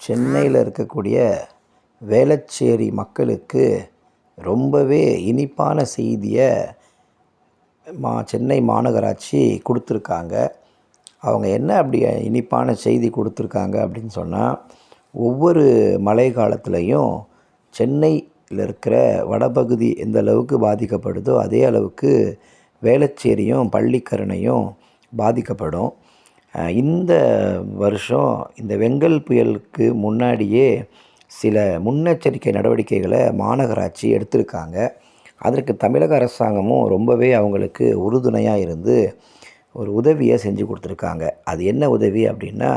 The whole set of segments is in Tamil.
சென்னையில் இருக்கக்கூடிய வேளச்சேரி மக்களுக்கு ரொம்பவே இனிப்பான செய்தியை சென்னை மாநகராட்சி கொடுத்துருக்காங்க. அவங்க என்ன அப்படி இனிப்பான செய்தி கொடுத்துருக்காங்க அப்படின்னு சொன்னால், ஒவ்வொரு மழை காலத்துலேயும் சென்னையில் இருக்கிற வடபகுதி எந்த அளவுக்கு பாதிக்கப்படுதோ அதே அளவுக்கு வேளச்சேரியும் பள்ளிக்கரணையும் பாதிக்கப்படும். இந்த வருஷம் இந்த வெங்கல் புயலுக்கு முன்னாடியே சில முன்னெச்சரிக்கை நடவடிக்கைகளை மாநகராட்சி எடுத்திருக்காங்க. அதற்கு தமிழக அரசாங்கமும் ரொம்பவே அவங்களுக்கு உறுதுணையாக இருந்து ஒரு உதவியை செஞ்சு கொடுத்துருக்காங்க. அது என்ன உதவி அப்படின்னா,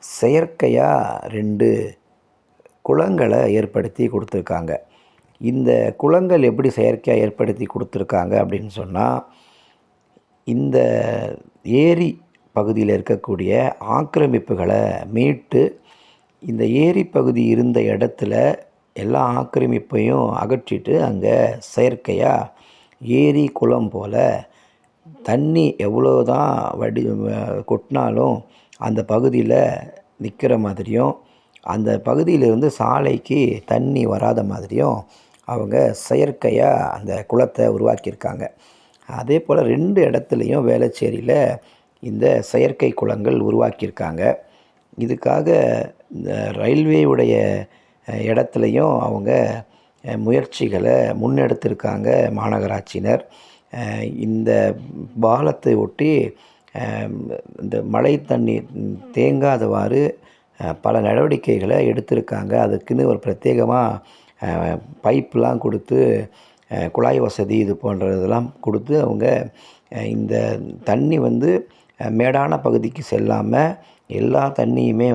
செயற்கையாக 2 குளங்களை ஏற்படுத்தி கொடுத்துருக்காங்க. இந்த குளங்கள் எப்படி செயற்கையாக ஏற்படுத்தி கொடுத்துருக்காங்க அப்படின்னு சொன்னால், இந்த ஏரி பகுதியில் இருக்கக்கூடிய ஆக்கிரமிப்புகளை மீட்டு, இந்த ஏரி பகுதி இருந்த இடத்துல எல்லா ஆக்கிரமிப்பையும் அகற்றிட்டு அங்கே செயற்கையாக ஏரி குளம் போல் தண்ணி எவ்வளோ தான் கொட்டினாலும் அந்த பகுதியில் நிற்கிற மாதிரியும், அந்த பகுதியிலிருந்து சாலைக்கு தண்ணி வராத மாதிரியும் அவங்க செயற்கையாக அந்த குளத்தை உருவாக்கியிருக்காங்க. அதே போல் 2 இடத்துலையும் வேளச்சேரியில் இந்த செயற்கை குளங்கள் உருவாக்கியிருக்காங்க. இதுக்காக இந்த ரயில்வேயுடைய இடத்துலையும் அவங்க முயற்சிகளை முன்னெடுத்திருக்காங்க மாநகராட்சியினர். இந்த பாலத்தை ஒட்டி இந்த மழை தண்ணீர் தேங்காதவாறு பல நடவடிக்கைகளை எடுத்திருக்காங்க. அதுக்குன்னு ஒரு பிரத்யேகமாக பைப்லாம் கொடுத்து, குழாய் வசதி இது போன்றதெல்லாம் கொடுத்து அவங்க இந்த தண்ணி மேடான பகுதிக்கு செல்லாமல் எல்லா தண்ணியுமே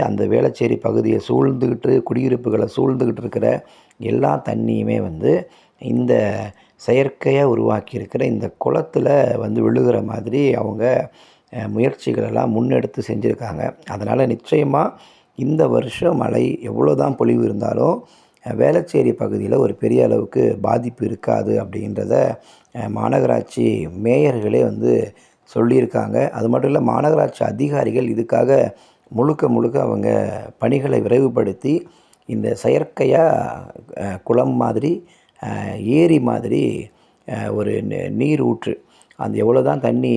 அந்த வேளச்சேரி பகுதியை சூழ்ந்துக்கிட்டு, குடியிருப்புகளை சூழ்ந்துக்கிட்டு இருக்கிற எல்லா தண்ணியுமே இந்த செயற்கையாக உருவாக்கியிருக்கிற இந்த குளத்தில் விழுகிற மாதிரி அவங்க முயற்சிகளெல்லாம் முன்னெடுத்து செஞ்சுருக்காங்க. அதனால் நிச்சயமாக இந்த வருஷம் மழை எவ்வளோ தான் பொழிவு இருந்தாலும் வேளச்சேரி பகுதியில் ஒரு பெரிய அளவுக்கு பாதிப்பு இருக்காது அப்படின்றத மாநகராட்சி மேயர்களே சொல்லியிருக்காங்க. அது மட்டும் இல்லை, மாநகராட்சி அதிகாரிகள் இதுக்காக முழுக்க அவங்க பணிகளை விரைவுபடுத்தி இந்த செயற்கையாக குளம் மாதிரி, ஏரி மாதிரி ஒரு நீர் ஊற்று, அது எவ்வளோ தான் தண்ணி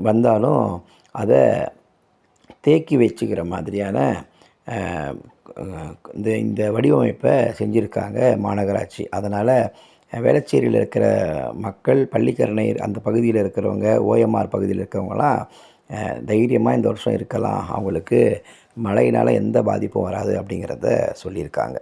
வந்தாலும் அதை தேக்கி வச்சுக்கிற மாதிரியான இந்த வடிவமைப்பை செஞ்சுருக்காங்க மாநகராட்சி. அதனால் வேளச்சேரியில் இருக்கிற மக்கள், பள்ளிக்கரணை அந்த பகுதியில் இருக்கிறவங்க, ஓஎம்ஆர் பகுதியில் இருக்கிறவங்களாம் தைரியமாக இந்த வருஷம் இருக்கலாம். அவங்களுக்கு மழையினால் எந்த பாதிப்பும் வராது அப்படிங்கிறத சொல்லியிருக்காங்க.